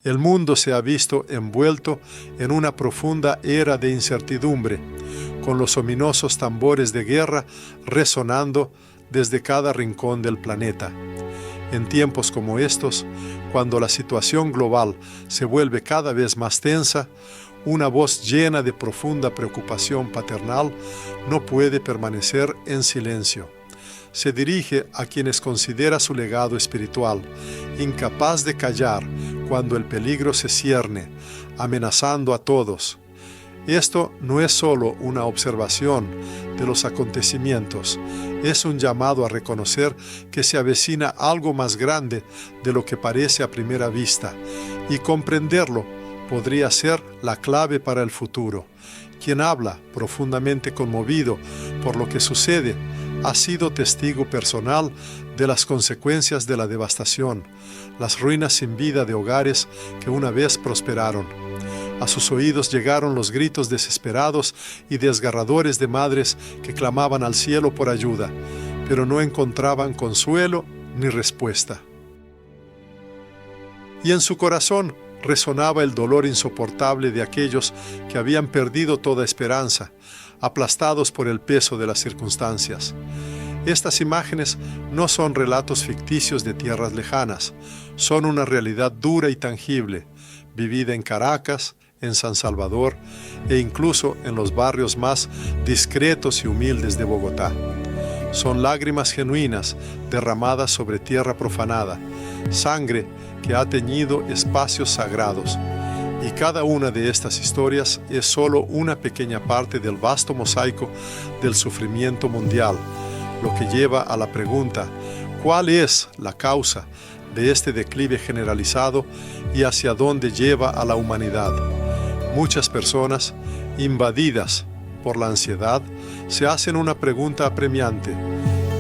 El mundo se ha visto envuelto en una profunda era de incertidumbre, con los ominosos tambores de guerra resonando desde cada rincón del planeta. En tiempos como estos, cuando la situación global se vuelve cada vez más tensa, una voz llena de profunda preocupación paternal no puede permanecer en silencio. Se dirige a quienes considera su legado espiritual, incapaz de callar cuando el peligro se cierne, amenazando a todos. Esto no es solo una observación de los acontecimientos, es un llamado a reconocer que se avecina algo más grande de lo que parece a primera vista, y comprenderlo podría ser la clave para el futuro. Quien habla, profundamente conmovido por lo que sucede, ha sido testigo personal de las consecuencias de la devastación, las ruinas sin vida de hogares que una vez prosperaron. A sus oídos llegaron los gritos desesperados y desgarradores de madres que clamaban al cielo por ayuda, pero no encontraban consuelo ni respuesta. Y en su corazón resonaba el dolor insoportable de aquellos que habían perdido toda esperanza, aplastados por el peso de las circunstancias. Estas imágenes no son relatos ficticios de tierras lejanas, son una realidad dura y tangible, vivida en Caracas, en San Salvador e incluso en los barrios más discretos y humildes de Bogotá. Son lágrimas genuinas derramadas sobre tierra profanada, sangre que ha teñido espacios sagrados. Y cada una de estas historias es solo una pequeña parte del vasto mosaico del sufrimiento mundial, lo que lleva a la pregunta: ¿cuál es la causa de este declive generalizado y hacia dónde lleva a la humanidad? Muchas personas, invadidas por la ansiedad, se hacen una pregunta apremiante: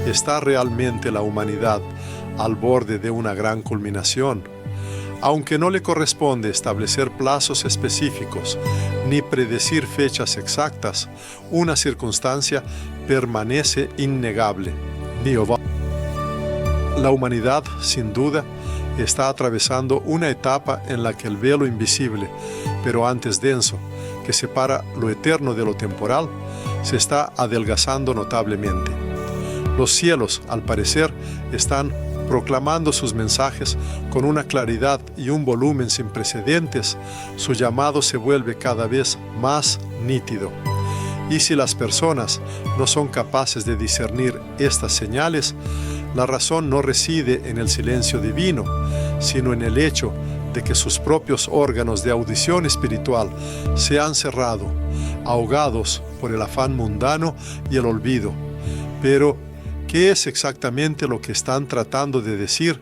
¿está realmente la humanidad al borde de una gran culminación? Aunque no le corresponde establecer plazos específicos ni predecir fechas exactas, una circunstancia permanece innegable. La humanidad, sin duda, está atravesando una etapa en la que el velo invisible, pero antes denso, que separa lo eterno de lo temporal, se está adelgazando notablemente. Los cielos, al parecer, están proclamando sus mensajes con una claridad y un volumen sin precedentes. Su llamado se vuelve cada vez más nítido. Y si las personas no son capaces de discernir estas señales, la razón no reside en el silencio divino, sino en el hecho de que sus propios órganos de audición espiritual se han cerrado, ahogados por el afán mundano y el olvido. Pero, ¿qué es exactamente lo que están tratando de decir?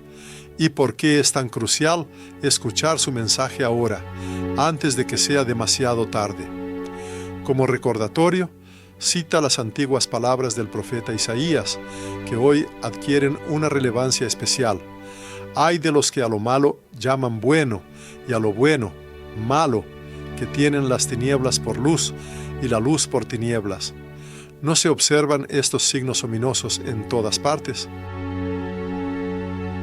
¿Y por qué es tan crucial escuchar su mensaje ahora, antes de que sea demasiado tarde? Como recordatorio, cita las antiguas palabras del profeta Isaías, que hoy adquieren una relevancia especial. Ay de los que a lo malo llaman bueno, y a lo bueno, malo, que tienen las tinieblas por luz, y la luz por tinieblas. ¿No se observan estos signos ominosos en todas partes?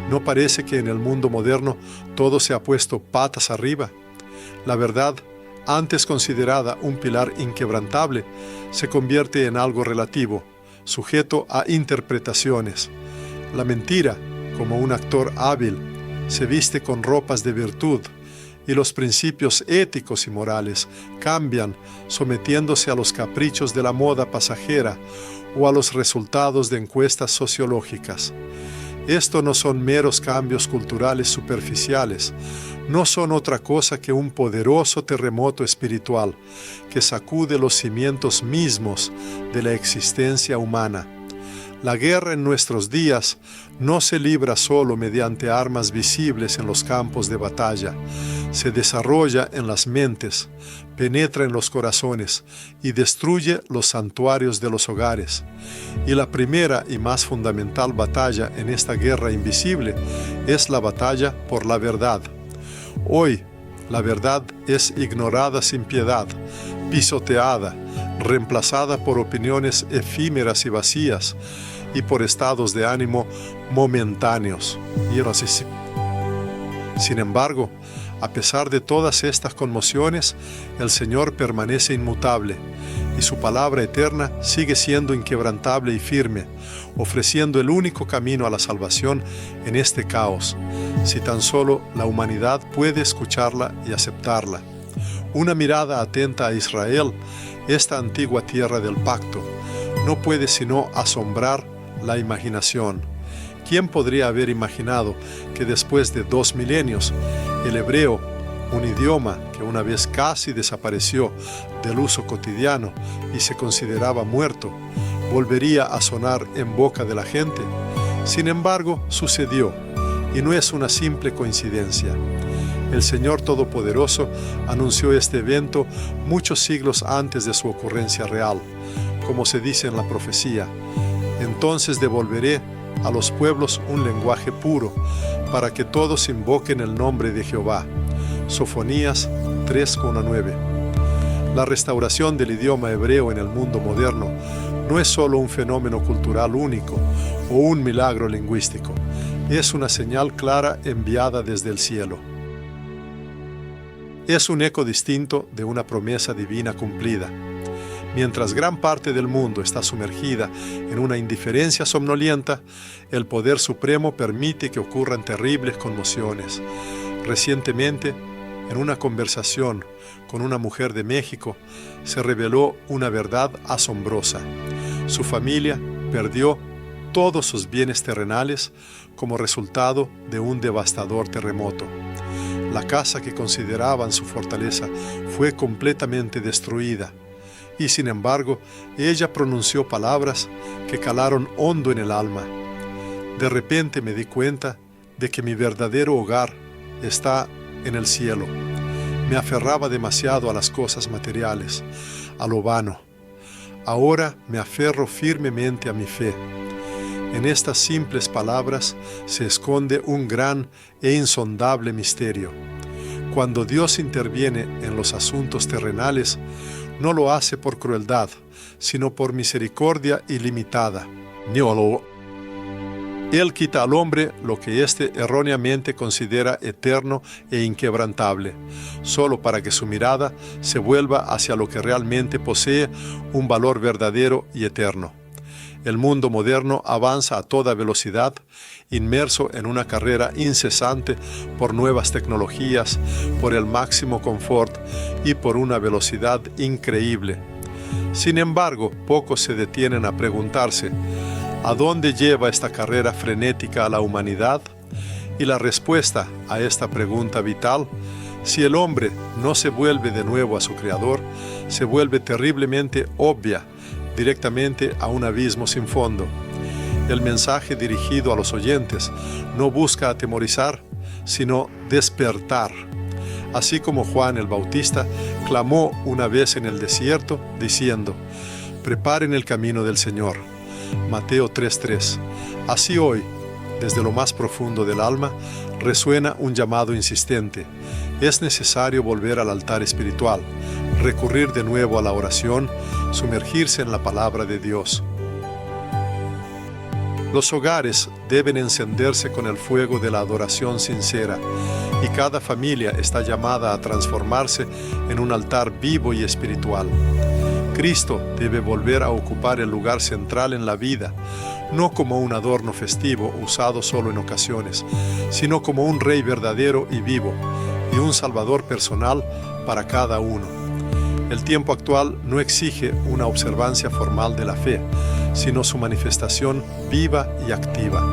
¿No parece que en el mundo moderno todo se ha puesto patas arriba? La verdad, antes considerada un pilar inquebrantable, se convierte en algo relativo, sujeto a interpretaciones. La mentira, como un actor hábil, se viste con ropas de virtud, y los principios éticos y morales cambian sometiéndose a los caprichos de la moda pasajera o a los resultados de encuestas sociológicas. Esto no son meros cambios culturales superficiales, no son otra cosa que un poderoso terremoto espiritual que sacude los cimientos mismos de la existencia humana. La guerra en nuestros días no se libra solo mediante armas visibles en los campos de batalla. Se desarrolla en las mentes, penetra en los corazones y destruye los santuarios de los hogares. Y la primera y más fundamental batalla en esta guerra invisible es la batalla por la verdad. Hoy, la verdad es ignorada sin piedad, pisoteada, reemplazada por opiniones efímeras y vacías, y por estados de ánimo momentáneos. Sin embargo, A pesar de todas estas conmociones, el Señor permanece inmutable y su palabra eterna sigue siendo inquebrantable y firme, ofreciendo el único camino a la salvación en este caos, si tan solo la humanidad puede escucharla y aceptarla. Una mirada atenta a Israel, esta antigua tierra del pacto, no puede sino asombrar la imaginación. ¿Quién podría haber imaginado que después de 2 milenios, el hebreo, un idioma que una vez casi desapareció del uso cotidiano y se consideraba muerto, volvería a sonar en boca de la gente? Sin embargo, sucedió, y no es una simple coincidencia. El Señor Todopoderoso anunció este evento muchos siglos antes de su ocurrencia real, como se dice en la profecía: entonces devolveré a los pueblos un lenguaje puro, para que todos invoquen el nombre de Jehová. Sofonías 3:9. La restauración del idioma hebreo en el mundo moderno no es solo un fenómeno cultural único o un milagro lingüístico, es una señal clara enviada desde el cielo. Es un eco distinto de una promesa divina cumplida. Mientras gran parte del mundo está sumergida en una indiferencia somnolienta, el poder supremo permite que ocurran terribles conmociones. Recientemente, en una conversación con una mujer de México, se reveló una verdad asombrosa. Su familia perdió todos sus bienes terrenales como resultado de un devastador terremoto. La casa que consideraban su fortaleza fue completamente destruida. Y sin embargo, ella pronunció palabras que calaron hondo en el alma. De repente me di cuenta de que mi verdadero hogar está en el cielo. Me aferraba demasiado a las cosas materiales, a lo vano. Ahora me aferro firmemente a mi fe. En estas simples palabras se esconde un gran e insondable misterio. Cuando Dios interviene en los asuntos terrenales, no lo hace por crueldad, sino por misericordia ilimitada. Él quita al hombre lo que éste erróneamente considera eterno e inquebrantable, solo para que su mirada se vuelva hacia lo que realmente posee un valor verdadero y eterno. El mundo moderno avanza a toda velocidad, inmerso en una carrera incesante por nuevas tecnologías, por el máximo confort y por una velocidad increíble. Sin embargo, pocos se detienen a preguntarse: ¿a dónde lleva esta carrera frenética a la humanidad? Y la respuesta a esta pregunta vital: si el hombre no se vuelve de nuevo a su Creador, se vuelve terriblemente obvia, directamente a un abismo sin fondo. El mensaje dirigido a los oyentes no busca atemorizar, sino despertar. Así como Juan el Bautista clamó una vez en el desierto, diciendo: preparen el camino del Señor. Mateo 3:3. Así hoy, desde lo más profundo del alma, resuena un llamado insistente. Es necesario volver al altar espiritual, recurrir de nuevo a la oración, sumergirse en la palabra de Dios. Los hogares deben encenderse con el fuego de la adoración sincera, y cada familia está llamada a transformarse en un altar vivo y espiritual. Cristo debe volver a ocupar el lugar central en la vida, no como un adorno festivo usado solo en ocasiones, sino como un Rey verdadero y vivo, y un Salvador personal para cada uno. El tiempo actual no exige una observancia formal de la fe, sino su manifestación viva y activa.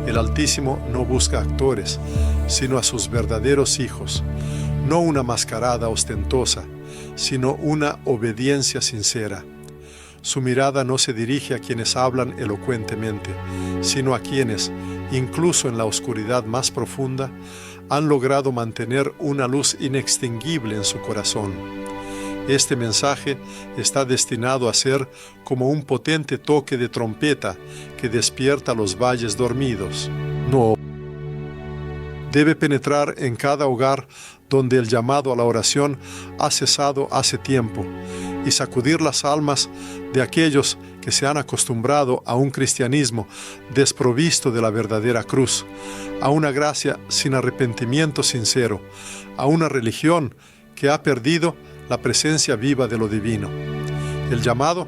El Altísimo no busca actores, sino a sus verdaderos hijos, no una mascarada ostentosa, sino una obediencia sincera. Su mirada no se dirige a quienes hablan elocuentemente, sino a quienes, incluso en la oscuridad más profunda, han logrado mantener una luz inextinguible en su corazón. Este mensaje está destinado a ser como un potente toque de trompeta que despierta los valles dormidos. No. Debe penetrar en cada hogar donde el llamado a la oración ha cesado hace tiempo y sacudir las almas de aquellos que que se han acostumbrado a un cristianismo desprovisto de la verdadera cruz, a una gracia sin arrepentimiento sincero, a una religión que ha perdido la presencia viva de lo divino. El llamado,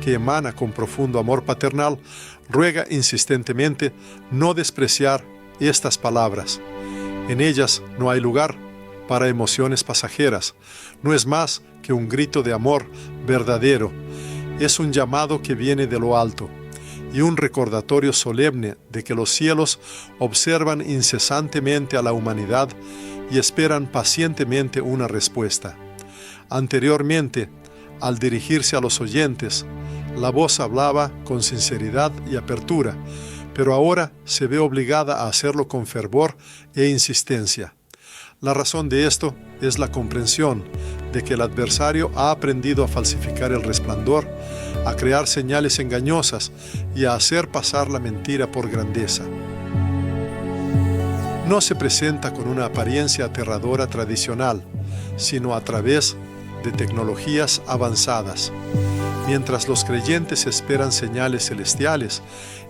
que emana con profundo amor paternal, ruega insistentemente no despreciar estas palabras. En ellas no hay lugar para emociones pasajeras, no es más que un grito de amor verdadero, es un llamado que viene de lo alto y un recordatorio solemne de que los cielos observan incesantemente a la humanidad y esperan pacientemente una respuesta. Anteriormente, al dirigirse a los oyentes, la voz hablaba con sinceridad y apertura, pero ahora se ve obligada a hacerlo con fervor e insistencia. La razón de esto es la comprensión de que el adversario ha aprendido a falsificar el resplandor, a crear señales engañosas y a hacer pasar la mentira por grandeza. No se presenta con una apariencia aterradora tradicional, sino a través de tecnologías avanzadas. Mientras los creyentes esperan señales celestiales,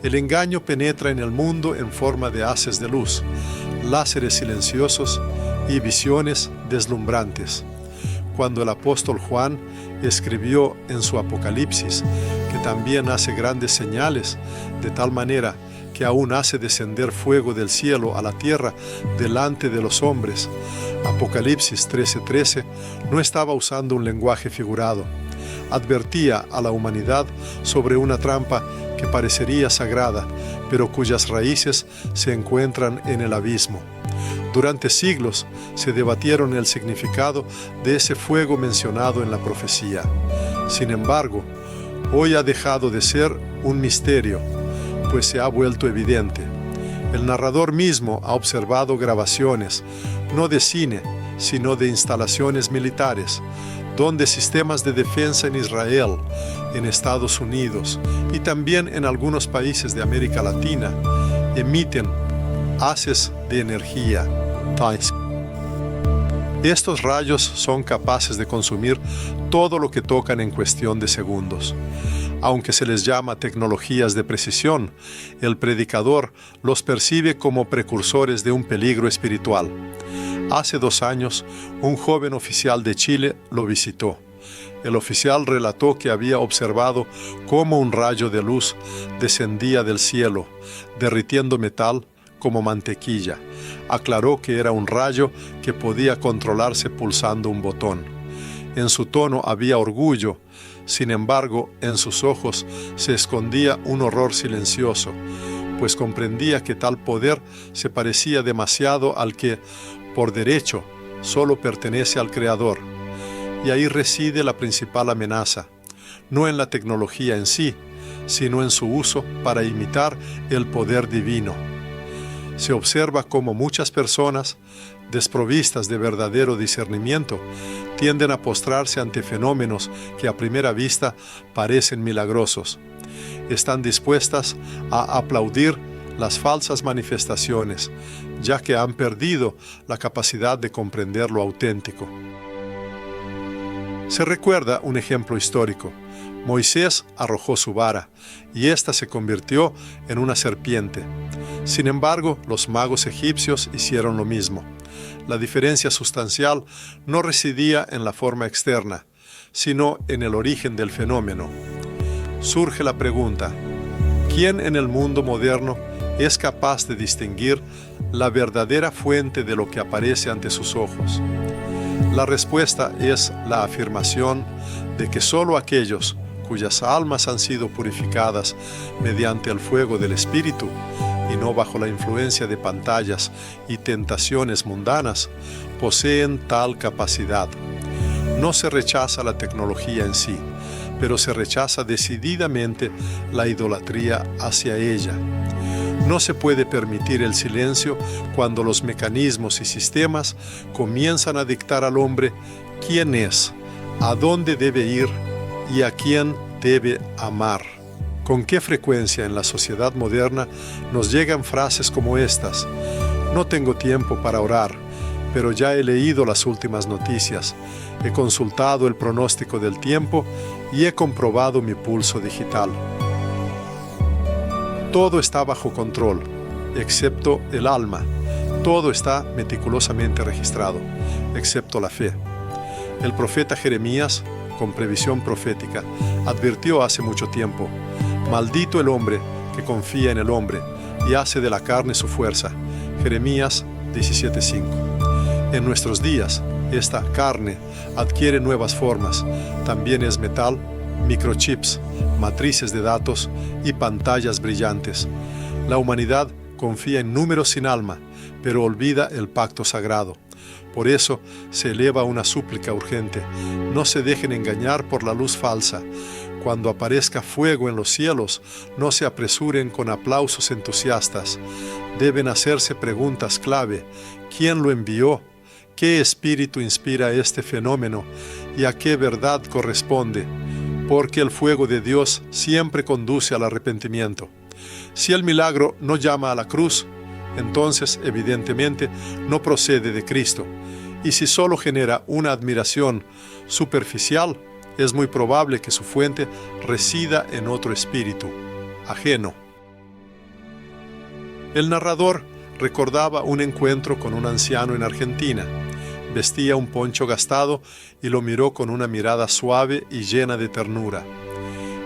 el engaño penetra en el mundo en forma de haces de luz, láseres silenciosos y visiones deslumbrantes. Cuando el apóstol Juan escribió en su Apocalipsis, que también hace grandes señales, de tal manera que aún hace descender fuego del cielo a la tierra delante de los hombres, Apocalipsis 13:13, no estaba usando un lenguaje figurado. Advertía a la humanidad sobre una trampa que parecería sagrada, pero cuyas raíces se encuentran en el abismo. Durante siglos se debatieron el significado de ese fuego mencionado en la profecía. Sin embargo, hoy ha dejado de ser un misterio, pues se ha vuelto evidente. El narrador mismo ha observado grabaciones, no de cine, sino de instalaciones militares, donde sistemas de defensa en Israel, en Estados Unidos y también en algunos países de América Latina emiten haces de energía. Estos rayos son capaces de consumir todo lo que tocan en cuestión de segundos. Aunque se les llama tecnologías de precisión, el predicador los percibe como precursores de un peligro espiritual. Hace 2 años, un joven oficial de Chile lo visitó. El oficial relató que había observado cómo un rayo de luz descendía del cielo, derritiendo metal como mantequilla. Aclaró que era un rayo que podía controlarse pulsando un botón. En su tono había orgullo, sin embargo, en sus ojos se escondía un horror silencioso, pues comprendía que tal poder se parecía demasiado al que, por derecho, solo pertenece al Creador. Y ahí reside la principal amenaza, no en la tecnología en sí, sino en su uso para imitar el poder divino. Se observa cómo muchas personas, desprovistas de verdadero discernimiento, tienden a postrarse ante fenómenos que a primera vista parecen milagrosos. Están dispuestas a aplaudir las falsas manifestaciones, ya que han perdido la capacidad de comprender lo auténtico. Se recuerda un ejemplo histórico. Moisés arrojó su vara, y ésta se convirtió en una serpiente. Sin embargo, los magos egipcios hicieron lo mismo. La diferencia sustancial no residía en la forma externa, sino en el origen del fenómeno. Surge la pregunta: ¿quién en el mundo moderno es capaz de distinguir la verdadera fuente de lo que aparece ante sus ojos? La respuesta es la afirmación de que solo aquellos cuyas almas han sido purificadas mediante el fuego del Espíritu y no bajo la influencia de pantallas y tentaciones mundanas, poseen tal capacidad. No se rechaza la tecnología en sí, pero se rechaza decididamente la idolatría hacia ella. No se puede permitir el silencio cuando los mecanismos y sistemas comienzan a dictar al hombre quién es, a dónde debe ir y a quién debe amar. ¿Con qué frecuencia en la sociedad moderna nos llegan frases como estas? No tengo tiempo para orar, pero ya he leído las últimas noticias, he consultado el pronóstico del tiempo y he comprobado mi pulso digital. Todo está bajo control, excepto el alma. Todo está meticulosamente registrado, excepto la fe. El profeta Jeremías, con previsión profética, advirtió hace mucho tiempo: maldito el hombre que confía en el hombre y hace de la carne su fuerza. Jeremías 17:5. En nuestros días, esta carne adquiere nuevas formas. También es metal, microchips, matrices de datos y pantallas brillantes. La humanidad confía en números sin alma, pero olvida el pacto sagrado. Por eso se eleva una súplica urgente: no se dejen engañar por la luz falsa. Cuando aparezca fuego en los cielos, no se apresuren con aplausos entusiastas. Deben hacerse preguntas clave: ¿quién lo envió? ¿Qué espíritu inspira este fenómeno? ¿Y a qué verdad corresponde? Porque el fuego de Dios siempre conduce al arrepentimiento. Si el milagro no llama a la cruz, entonces evidentemente no procede de Cristo. Y si solo genera una admiración superficial, es muy probable que su fuente resida en otro espíritu, ajeno. El narrador recordaba un encuentro con un anciano en Argentina. Vestía un poncho gastado y lo miró con una mirada suave y llena de ternura.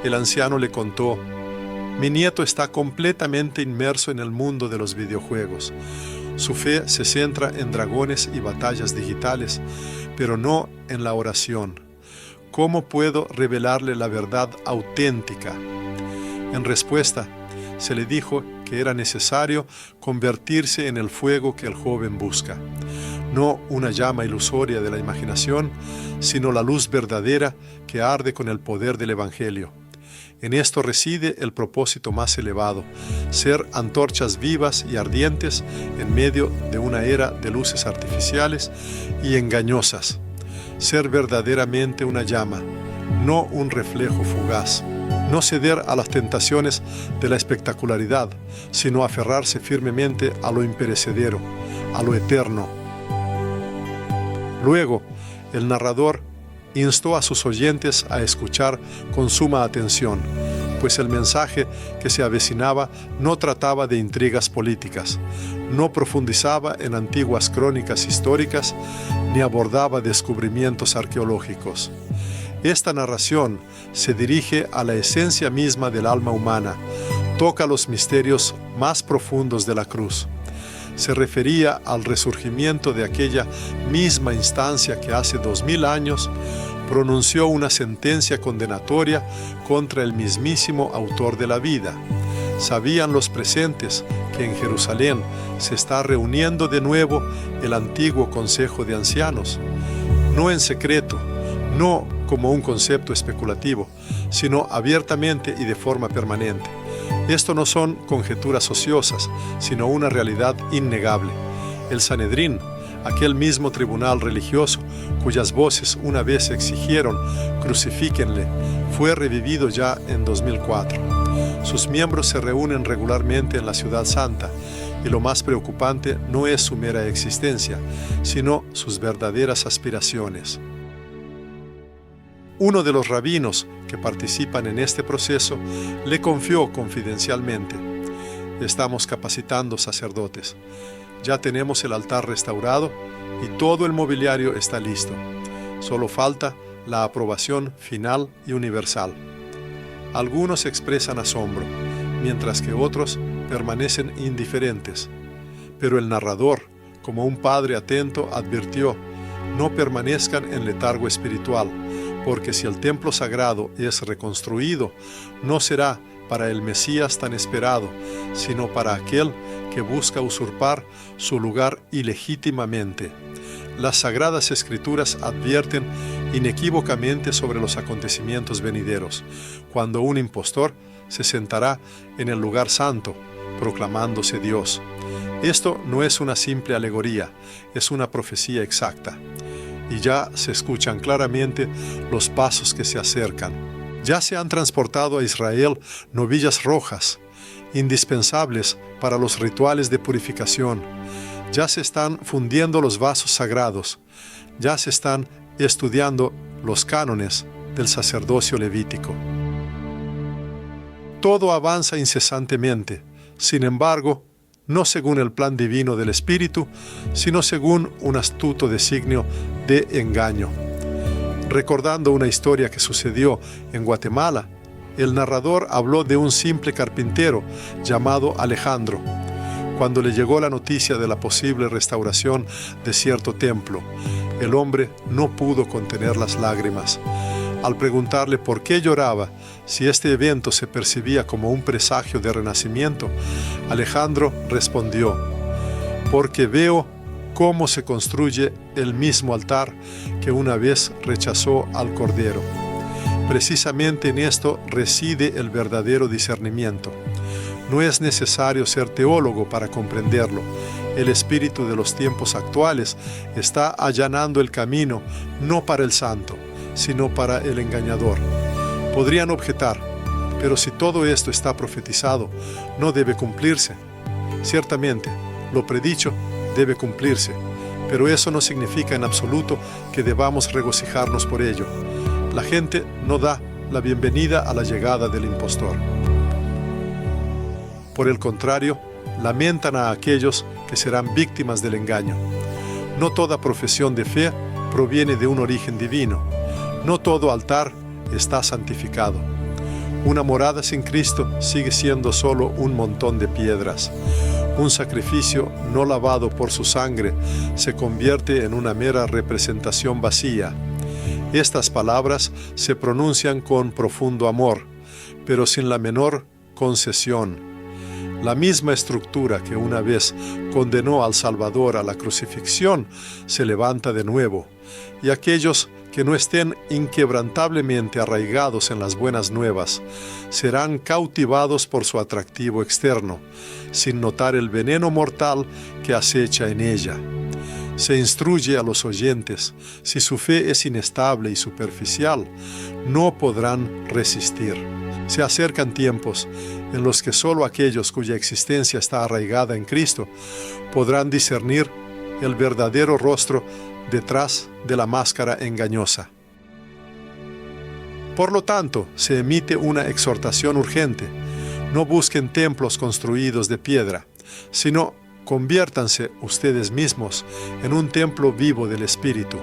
El anciano le contó: mi nieto está completamente inmerso en el mundo de los videojuegos. Su fe se centra en dragones y batallas digitales, pero no en la oración. ¿Cómo puedo revelarle la verdad auténtica? En respuesta, se le dijo que era necesario convertirse en el fuego que el joven busca. No una llama ilusoria de la imaginación, sino la luz verdadera que arde con el poder del Evangelio. En esto reside el propósito más elevado: ser antorchas vivas y ardientes en medio de una era de luces artificiales y engañosas. Ser verdaderamente una llama, no un reflejo fugaz. No ceder a las tentaciones de la espectacularidad, sino aferrarse firmemente a lo imperecedero, a lo eterno. Luego, el narrador instó a sus oyentes a escuchar con suma atención, pues el mensaje que se avecinaba no trataba de intrigas políticas, no profundizaba en antiguas crónicas históricas, ni abordaba descubrimientos arqueológicos. Esta narración se dirige a la esencia misma del alma humana, toca los misterios más profundos de la cruz. Se refería al resurgimiento de aquella misma instancia que hace 2000 años pronunció una sentencia condenatoria contra el mismísimo autor de la vida. Sabían los presentes que en Jerusalén se está reuniendo de nuevo el antiguo Consejo de Ancianos, no en secreto, no como un concepto especulativo, sino abiertamente y de forma permanente. Esto no son conjeturas ociosas, sino una realidad innegable. El Sanedrín, aquel mismo tribunal religioso cuyas voces una vez exigieron crucifíquenle, fue revivido ya en 2004. Sus miembros se reúnen regularmente en la Ciudad Santa, y lo más preocupante no es su mera existencia, sino sus verdaderas aspiraciones. Uno de los rabinos que participan en este proceso le confió confidencialmente: estamos capacitando sacerdotes. Ya tenemos el altar restaurado y todo el mobiliario está listo. Solo falta la aprobación final y universal. Algunos expresan asombro, mientras que otros permanecen indiferentes. Pero el narrador, como un padre atento, advirtió: no permanezcan en letargo espiritual, porque si el templo sagrado es reconstruido, no será para el Mesías tan esperado, sino para aquel que busca usurpar su lugar ilegítimamente. Las Sagradas Escrituras advierten inequívocamente sobre los acontecimientos venideros, cuando un impostor se sentará en el lugar santo, proclamándose Dios. Esto no es una simple alegoría, es una profecía exacta. Y ya se escuchan claramente los pasos que se acercan. Ya se han transportado a Israel novillas rojas, indispensables para los rituales de purificación. Ya se están fundiendo los vasos sagrados, ya se están estudiando los cánones del sacerdocio levítico. Todo avanza incesantemente, sin embargo, no según el plan divino del Espíritu, sino según un astuto designio de engaño. Recordando una historia que sucedió en Guatemala, el narrador habló de un simple carpintero llamado Alejandro. Cuando le llegó la noticia de la posible restauración de cierto templo, el hombre no pudo contener las lágrimas. Al preguntarle por qué lloraba, si este evento se percibía como un presagio de renacimiento, Alejandro respondió: porque veo cómo se construye el mismo altar que una vez rechazó al Cordero. Precisamente en esto reside el verdadero discernimiento. No es necesario ser teólogo para comprenderlo. El espíritu de los tiempos actuales está allanando el camino no para el santo, sino para el engañador. Podrían objetar: pero si todo esto está profetizado, ¿no debe cumplirse? Ciertamente, lo predicho debe cumplirse, pero eso no significa en absoluto que debamos regocijarnos por ello. La gente no da la bienvenida a la llegada del impostor. Por el contrario, lamentan a aquellos que serán víctimas del engaño. No toda profesión de fe proviene de un origen divino. No todo altar está santificado. Una morada sin Cristo sigue siendo solo un montón de piedras. Un sacrificio no lavado por su sangre se convierte en una mera representación vacía. Estas palabras se pronuncian con profundo amor, pero sin la menor concesión. La misma estructura que una vez condenó al Salvador a la crucifixión se levanta de nuevo, y aquellos que no estén inquebrantablemente arraigados en las buenas nuevas serán cautivados por su atractivo externo, sin notar el veneno mortal que acecha en ella. Se instruye a los oyentes: si su fe es inestable y superficial, no podrán resistir. Se acercan tiempos en los que solo aquellos cuya existencia está arraigada en Cristo podrán discernir el verdadero rostro detrás de la máscara engañosa. Por lo tanto, se emite una exhortación urgente: no busquen templos construidos de piedra, sino conviértanse ustedes mismos en un templo vivo del Espíritu.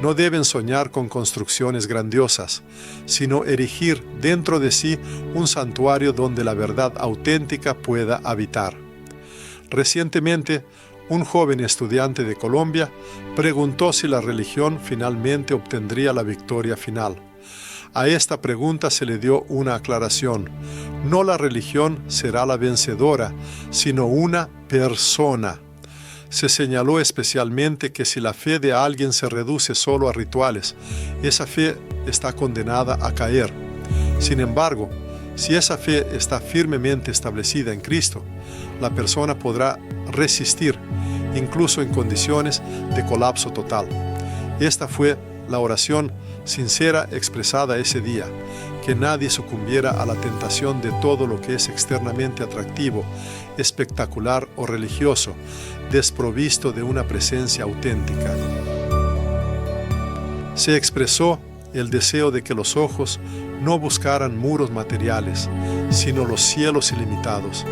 No deben soñar con construcciones grandiosas, sino erigir dentro de sí un santuario donde la verdad auténtica pueda habitar. Recientemente, un joven estudiante de Colombia preguntó si la religión finalmente obtendría la victoria final. A esta pregunta se le dio una aclaración: no la religión será la vencedora, sino una persona. Se señaló especialmente que si la fe de alguien se reduce solo a rituales, esa fe está condenada a caer. Sin embargo, si esa fe está firmemente establecida en Cristo, la persona podrá resistir, incluso en condiciones de colapso total. Esta fue la oración sincera expresada ese día: que nadie sucumbiera a la tentación de todo lo que es externamente atractivo, espectacular o religioso, desprovisto de una presencia auténtica. Se expresó el deseo de que los ojos no buscaran muros materiales, sino los cielos ilimitados,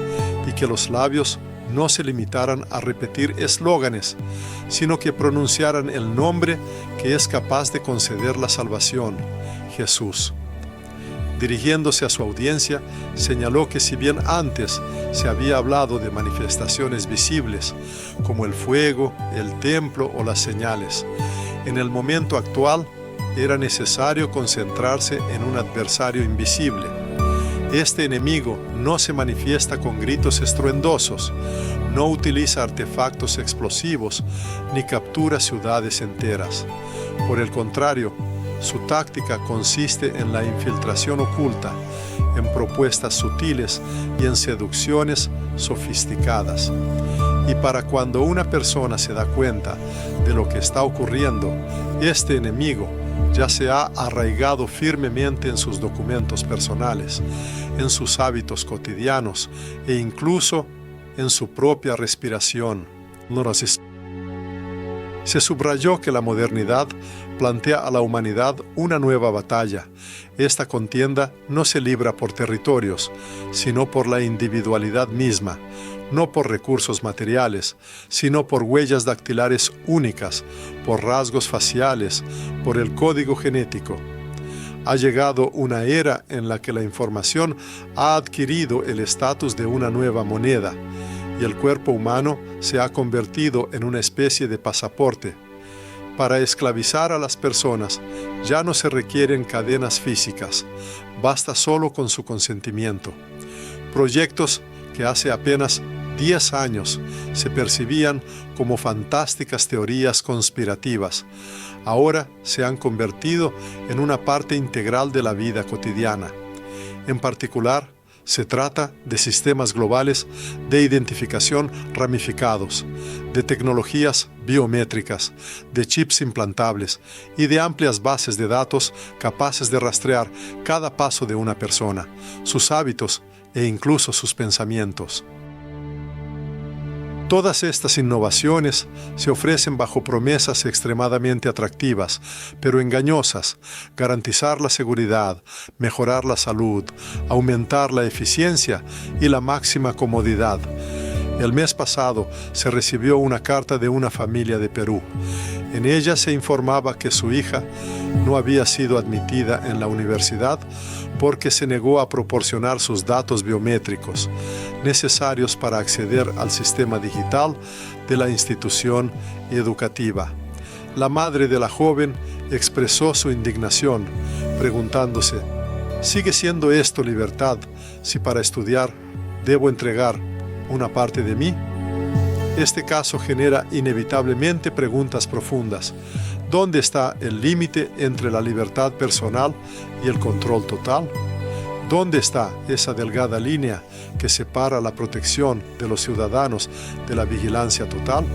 y que los labios no se limitaran a repetir eslóganes, sino que pronunciaran el nombre que es capaz de conceder la salvación: Jesús. Dirigiéndose a su audiencia, señaló que si bien antes se había hablado de manifestaciones visibles, como el fuego, el templo o las señales, en el momento actual era necesario concentrarse en un adversario invisible. Este enemigo no se manifiesta con gritos estruendosos, no utiliza artefactos explosivos, ni captura ciudades enteras. Por el contrario, su táctica consiste en la infiltración oculta, en propuestas sutiles y en seducciones sofisticadas. Y para cuando una persona se da cuenta de lo que está ocurriendo, este enemigo ya se ha arraigado firmemente en sus documentos personales, en sus hábitos cotidianos e incluso en su propia respiración. Se subrayó que la modernidad plantea a la humanidad una nueva batalla. Esta contienda no se libra por territorios, sino por la individualidad misma, no por recursos materiales, sino por huellas dactilares únicas, por rasgos faciales, por el código genético. Ha llegado una era en la que la información ha adquirido el estatus de una nueva moneda, y el cuerpo humano se ha convertido en una especie de pasaporte. Para esclavizar a las personas ya no se requieren cadenas físicas, basta solo con su consentimiento. Proyectos que hace apenas 10 años se percibían como fantásticas teorías conspirativas, ahora se han convertido en una parte integral de la vida cotidiana. En particular, se trata de sistemas globales de identificación ramificados, de tecnologías biométricas, de chips implantables y de amplias bases de datos capaces de rastrear cada paso de una persona, sus hábitos e incluso sus pensamientos. Todas estas innovaciones se ofrecen bajo promesas extremadamente atractivas, pero engañosas: garantizar la seguridad, mejorar la salud, aumentar la eficiencia y la máxima comodidad. El mes pasado se recibió una carta de una familia de Perú. En ella se informaba que su hija no había sido admitida en la universidad porque se negó a proporcionar sus datos biométricos, necesarios para acceder al sistema digital de la institución educativa. La madre de la joven expresó su indignación, preguntándose: ¿sigue siendo esto libertad si para estudiar debo entregar una parte de mí? Este caso genera inevitablemente preguntas profundas. ¿Dónde está el límite entre la libertad personal y el control total? ¿Dónde está esa delgada línea que separa la protección de los ciudadanos de la vigilancia total?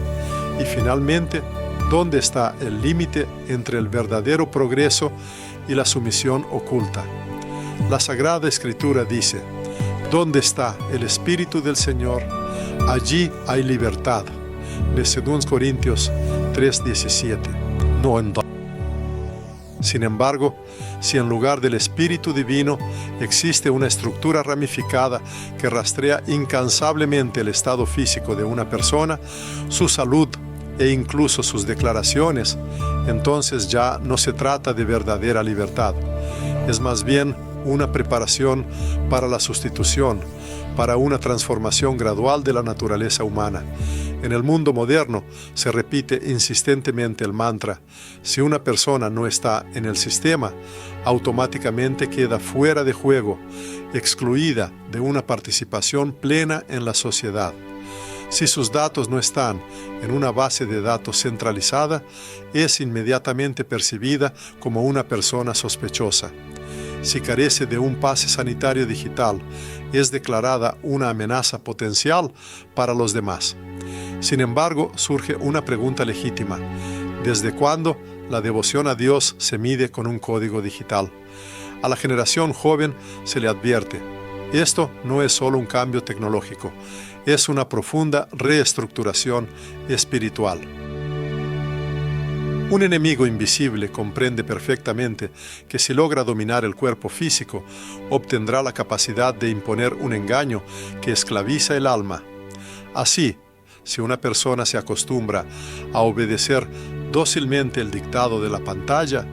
Y finalmente, ¿dónde está el límite entre el verdadero progreso y la sumisión oculta? La Sagrada Escritura dice: ¿dónde está el Espíritu del Señor? Allí hay libertad. De 2 Corintios 3:17. Sin embargo, si en lugar del Espíritu Divino existe una estructura ramificada que rastrea incansablemente el estado físico de una persona, su salud e incluso sus declaraciones, entonces ya no se trata de verdadera libertad. Es más bien una preparación para la sustitución, para una transformación gradual de la naturaleza humana. En el mundo moderno se repite insistentemente el mantra: si una persona no está en el sistema, automáticamente queda fuera de juego, excluida de una participación plena en la sociedad. Si sus datos no están en una base de datos centralizada, es inmediatamente percibida como una persona sospechosa. Si carece de un pase sanitario digital, es declarada una amenaza potencial para los demás. Sin embargo, surge una pregunta legítima: ¿desde cuándo la devoción a Dios se mide con un código digital? A la generación joven se le advierte: esto no es solo un cambio tecnológico, es una profunda reestructuración espiritual. Un enemigo invisible comprende perfectamente que si logra dominar el cuerpo físico, obtendrá la capacidad de imponer un engaño que esclaviza el alma. Así, si una persona se acostumbra a obedecer dócilmente el dictado de la pantalla,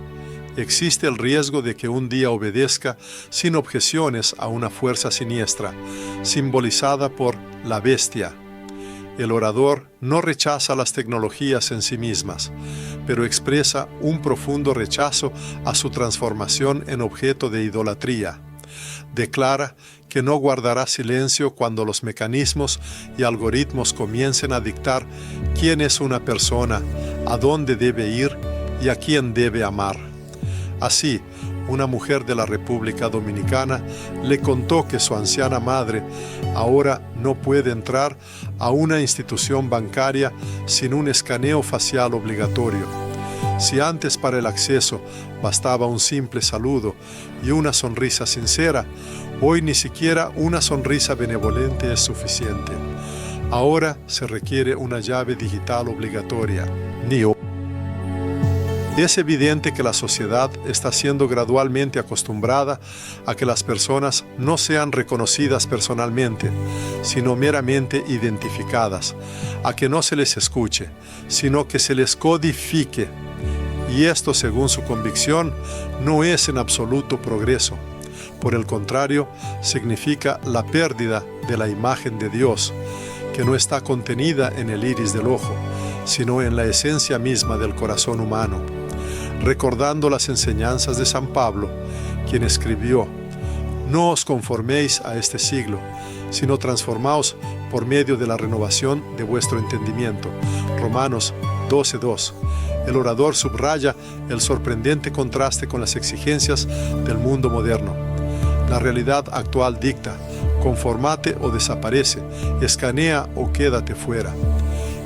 existe el riesgo de que un día obedezca sin objeciones a una fuerza siniestra, simbolizada por la bestia. El orador no rechaza las tecnologías en sí mismas, pero expresa un profundo rechazo a su transformación en objeto de idolatría. Declara que no guardará silencio cuando los mecanismos y algoritmos comiencen a dictar quién es una persona, a dónde debe ir y a quién debe amar. Así, una mujer de la República Dominicana le contó que su anciana madre ahora no puede entrar a una institución bancaria sin un escaneo facial obligatorio. Si antes para el acceso bastaba un simple saludo y una sonrisa sincera, hoy ni siquiera una sonrisa benevolente es suficiente. Ahora se requiere una llave digital obligatoria, NIO. Es evidente que la sociedad está siendo gradualmente acostumbrada a que las personas no sean reconocidas personalmente, sino meramente identificadas, a que no se les escuche, sino que se les codifique. Y esto, según su convicción, no es en absoluto progreso. Por el contrario, significa la pérdida de la imagen de Dios, que no está contenida en el iris del ojo, sino en la esencia misma del corazón humano. Recordando las enseñanzas de San Pablo, quien escribió: «No os conforméis a este siglo, sino transformaos por medio de la renovación de vuestro entendimiento». Romanos 12:2. El orador subraya el sorprendente contraste con las exigencias del mundo moderno. La realidad actual dicta: conformate o desaparece, escanea o quédate fuera.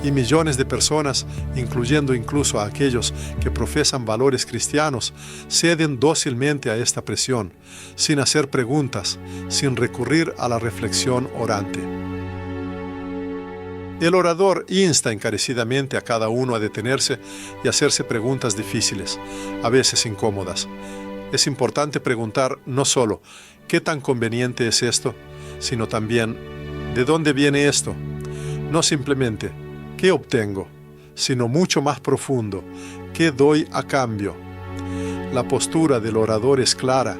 Y millones de personas, incluyendo incluso a aquellos que profesan valores cristianos, ceden dócilmente a esta presión, sin hacer preguntas, sin recurrir a la reflexión orante. El orador insta encarecidamente a cada uno a detenerse y hacerse preguntas difíciles, a veces incómodas. Es importante preguntar no solo ¿qué tan conveniente es esto?, sino también ¿de dónde viene esto? No simplemente ¿qué obtengo?, sino mucho más profundo, ¿qué doy a cambio? La postura del orador es clara.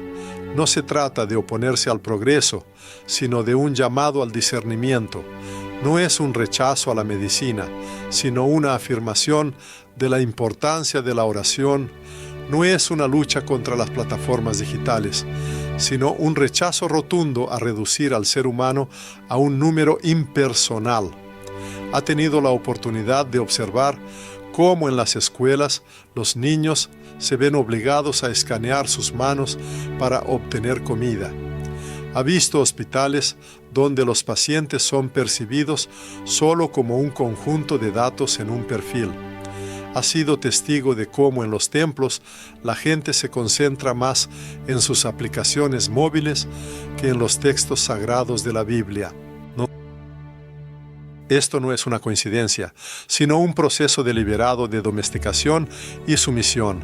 No se trata de oponerse al progreso, sino de un llamado al discernimiento. No es un rechazo a la medicina, sino una afirmación de la importancia de la oración. No es una lucha contra las plataformas digitales, sino un rechazo rotundo a reducir al ser humano a un número impersonal. Ha tenido la oportunidad de observar cómo en las escuelas los niños se ven obligados a escanear sus manos para obtener comida. Ha visto hospitales donde los pacientes son percibidos solo como un conjunto de datos en un perfil. Ha sido testigo de cómo en los templos la gente se concentra más en sus aplicaciones móviles que en los textos sagrados de la Biblia. Esto no es una coincidencia, sino un proceso deliberado de domesticación y sumisión.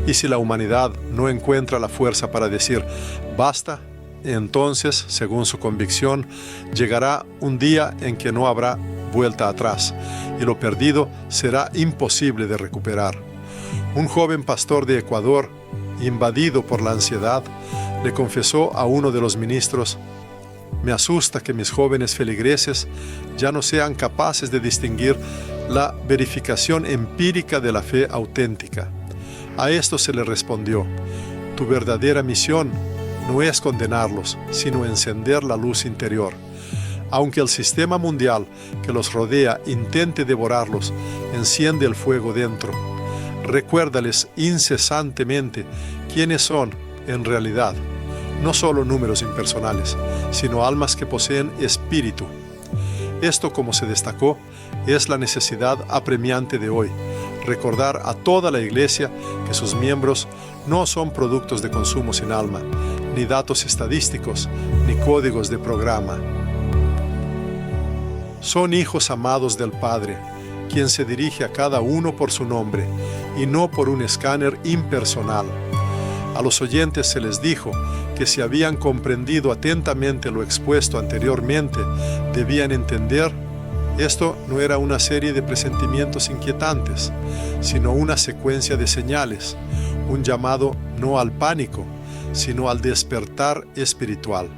Y si la humanidad no encuentra la fuerza para decir «basta», entonces, según su convicción, llegará un día en que no habrá vuelta atrás, y lo perdido será imposible de recuperar. Un joven pastor de Ecuador, invadido por la ansiedad, le confesó a uno de los ministros: «Me asusta que mis jóvenes feligreses ya no sean capaces de distinguir la verificación empírica de la fe auténtica». A esto se le respondió: «Tu verdadera misión no es condenarlos, sino encender la luz interior. Aunque el sistema mundial que los rodea intente devorarlos, enciende el fuego dentro. Recuérdales incesantemente quiénes son en realidad, no solo números impersonales, sino almas que poseen espíritu». Esto, como se destacó, es la necesidad apremiante de hoy: recordar a toda la Iglesia que sus miembros no son productos de consumo sin alma, ni datos estadísticos, ni códigos de programa. Son hijos amados del Padre, quien se dirige a cada uno por su nombre, y no por un escáner impersonal. A los oyentes se les dijo que si habían comprendido atentamente lo expuesto anteriormente, debían entender: esto no era una serie de presentimientos inquietantes, sino una secuencia de señales, un llamado no al pánico, sino al despertar espiritual.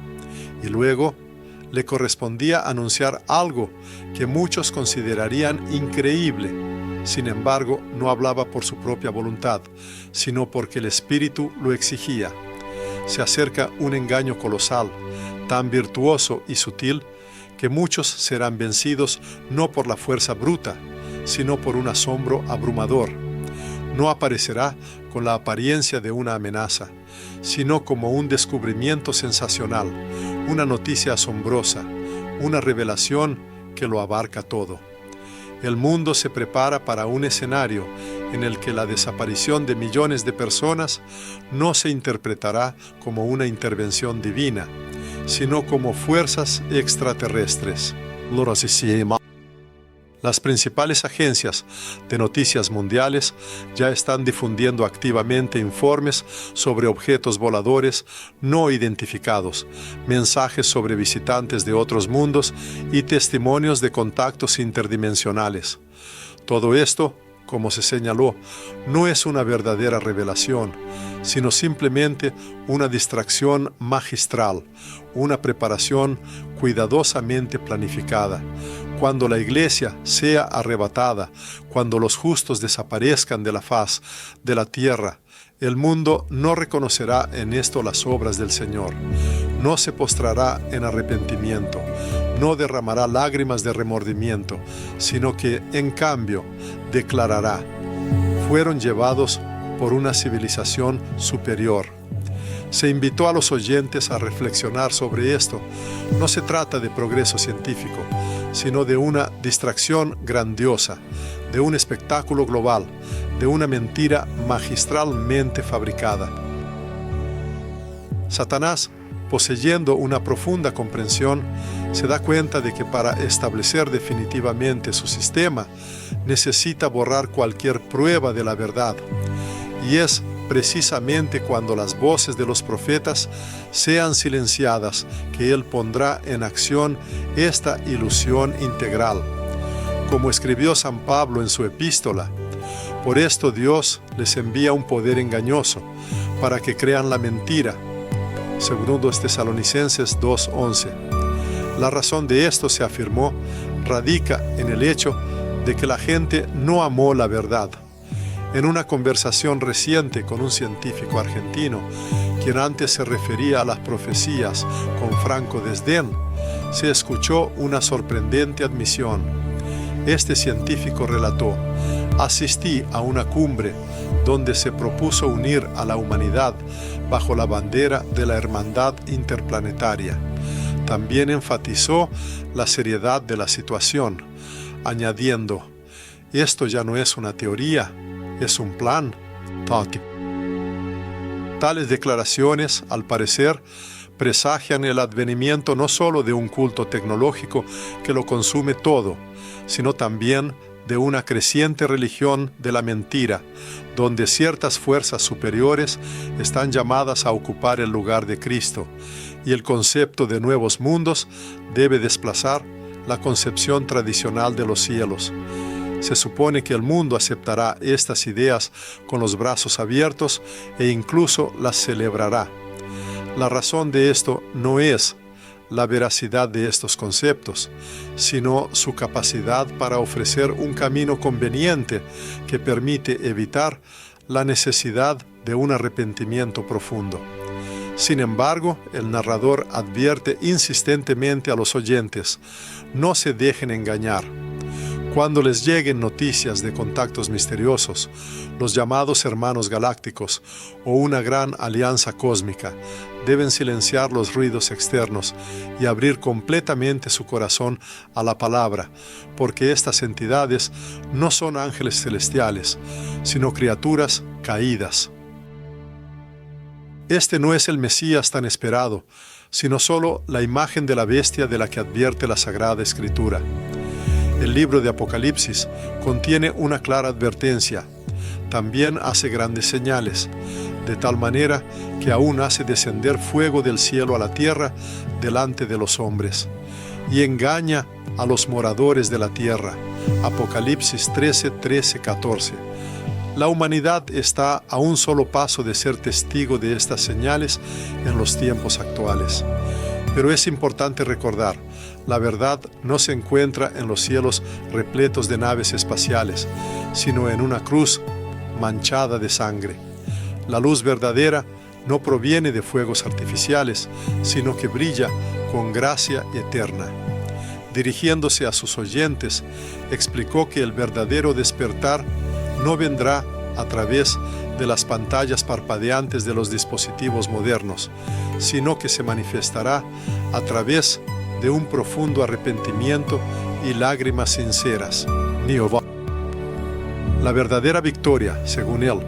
Y luego le correspondía anunciar algo que muchos considerarían increíble. Sin embargo, no hablaba por su propia voluntad, sino porque el Espíritu lo exigía. Se acerca un engaño colosal, tan virtuoso y sutil, que muchos serán vencidos no por la fuerza bruta, sino por un asombro abrumador. No aparecerá con la apariencia de una amenaza, sino como un descubrimiento sensacional, una noticia asombrosa, una revelación que lo abarca todo. El mundo se prepara para un escenario en el que la desaparición de millones de personas no se interpretará como una intervención divina, sino como fuerzas extraterrestres. Las principales agencias de noticias mundiales ya están difundiendo activamente informes sobre objetos voladores no identificados, mensajes sobre visitantes de otros mundos y testimonios de contactos interdimensionales. Todo esto, como se señaló, no es una verdadera revelación, sino simplemente una distracción magistral, una preparación cuidadosamente planificada. Cuando la iglesia sea arrebatada, cuando los justos desaparezcan de la faz de la tierra, el mundo no reconocerá en esto las obras del Señor, no se postrará en arrepentimiento, no derramará lágrimas de remordimiento, sino que, en cambio, declarará: fueron llevados por una civilización superior. Se invitó a los oyentes a reflexionar sobre esto. No se trata de progreso científico, sino de una distracción grandiosa, de un espectáculo global, de una mentira magistralmente fabricada. Satanás, poseyendo una profunda comprensión, se da cuenta de que para establecer definitivamente su sistema, necesita borrar cualquier prueba de la verdad. Y es precisamente cuando las voces de los profetas sean silenciadas que Él pondrá en acción esta ilusión integral. Como escribió San Pablo en su epístola: por esto Dios les envía un poder engañoso, para que crean la mentira. 2 Tesalonicenses 2:11. La razón de esto, se afirmó, radica en el hecho de que la gente no amó la verdad. En una conversación reciente con un científico argentino, quien antes se refería a las profecías con franco desdén, se escuchó una sorprendente admisión. Este científico relató: asistí a una cumbre donde se propuso unir a la humanidad bajo la bandera de la hermandad interplanetaria. También enfatizó la seriedad de la situación, añadiendo: esto ya no es una teoría, es un plan. Tales declaraciones, al parecer, presagian el advenimiento no solo de un culto tecnológico que lo consume todo, sino también de una creciente religión de la mentira, donde ciertas fuerzas superiores están llamadas a ocupar el lugar de Cristo, y el concepto de nuevos mundos debe desplazar la concepción tradicional de los cielos. Se supone que el mundo aceptará estas ideas con los brazos abiertos e incluso las celebrará. La razón de esto no es la veracidad de estos conceptos, sino su capacidad para ofrecer un camino conveniente que permite evitar la necesidad de un arrepentimiento profundo. Sin embargo, el narrador advierte insistentemente a los oyentes: no se dejen engañar. Cuando les lleguen noticias de contactos misteriosos, los llamados hermanos galácticos o una gran alianza cósmica, deben silenciar los ruidos externos y abrir completamente su corazón a la palabra, porque estas entidades no son ángeles celestiales, sino criaturas caídas. Este no es el Mesías tan esperado, sino solo la imagen de la bestia de la que advierte la Sagrada Escritura. El libro de Apocalipsis contiene una clara advertencia. También hace grandes señales, de tal manera que aún hace descender fuego del cielo a la tierra delante de los hombres, y engaña a los moradores de la tierra. Apocalipsis 13, 13, 14. La humanidad está a un solo paso de ser testigo de estas señales en los tiempos actuales. Pero es importante recordar: la verdad no se encuentra en los cielos repletos de naves espaciales, sino en una cruz manchada de sangre. La luz verdadera no proviene de fuegos artificiales, sino que brilla con gracia eterna. Dirigiéndose a sus oyentes, explicó que el verdadero despertar no vendrá a través de las pantallas parpadeantes de los dispositivos modernos, sino que se manifestará a través de un profundo arrepentimiento y lágrimas sinceras. La verdadera victoria, según él,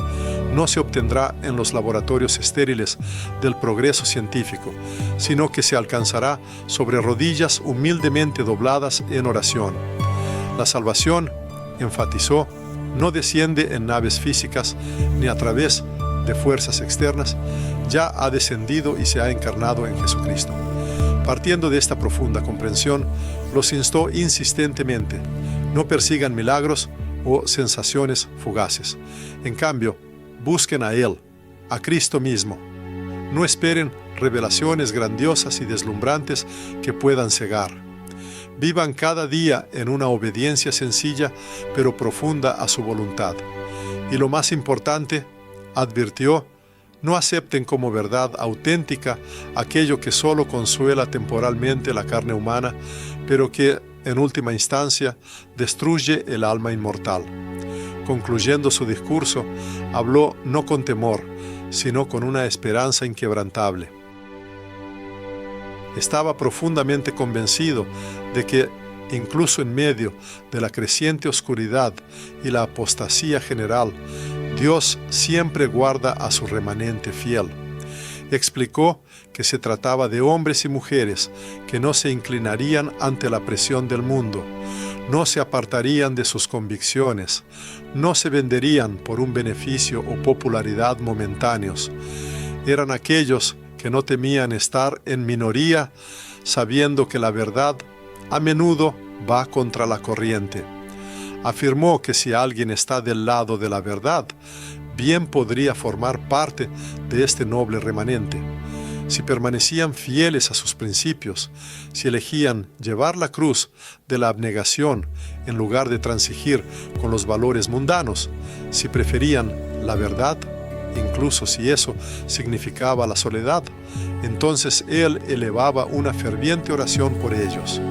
no se obtendrá en los laboratorios estériles del progreso científico, sino que se alcanzará sobre rodillas humildemente dobladas en oración. La salvación, enfatizó, no desciende en naves físicas ni a través de fuerzas externas, ya ha descendido y se ha encarnado en Jesucristo. Partiendo de esta profunda comprensión, los instó insistentemente: no persigan milagros o sensaciones fugaces. En cambio, busquen a Él, a Cristo mismo. No esperen revelaciones grandiosas y deslumbrantes que puedan cegar. Vivan cada día en una obediencia sencilla pero profunda a su voluntad. Y lo más importante, advirtió, no acepten como verdad auténtica aquello que solo consuela temporalmente la carne humana, pero que, en última instancia, destruye el alma inmortal. Concluyendo su discurso, habló no con temor, sino con una esperanza inquebrantable. Estaba profundamente convencido de que, incluso en medio de la creciente oscuridad y la apostasía general, Dios siempre guarda a su remanente fiel. Explicó que se trataba de hombres y mujeres que no se inclinarían ante la presión del mundo, no se apartarían de sus convicciones, no se venderían por un beneficio o popularidad momentáneos. Eran aquellos que no temían estar en minoría, sabiendo que la verdad a menudo va contra la corriente. Afirmó que si alguien está del lado de la verdad, bien podría formar parte de este noble remanente. Si permanecían fieles a sus principios, si elegían llevar la cruz de la abnegación en lugar de transigir con los valores mundanos, si preferían la verdad, incluso si eso significaba la soledad, entonces él elevaba una ferviente oración por ellos.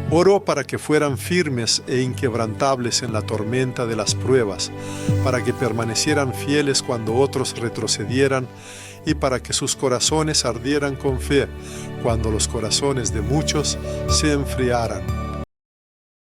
Oró para que fueran firmes e inquebrantables en la tormenta de las pruebas, para que permanecieran fieles cuando otros retrocedieran y para que sus corazones ardieran con fe cuando los corazones de muchos se enfriaran.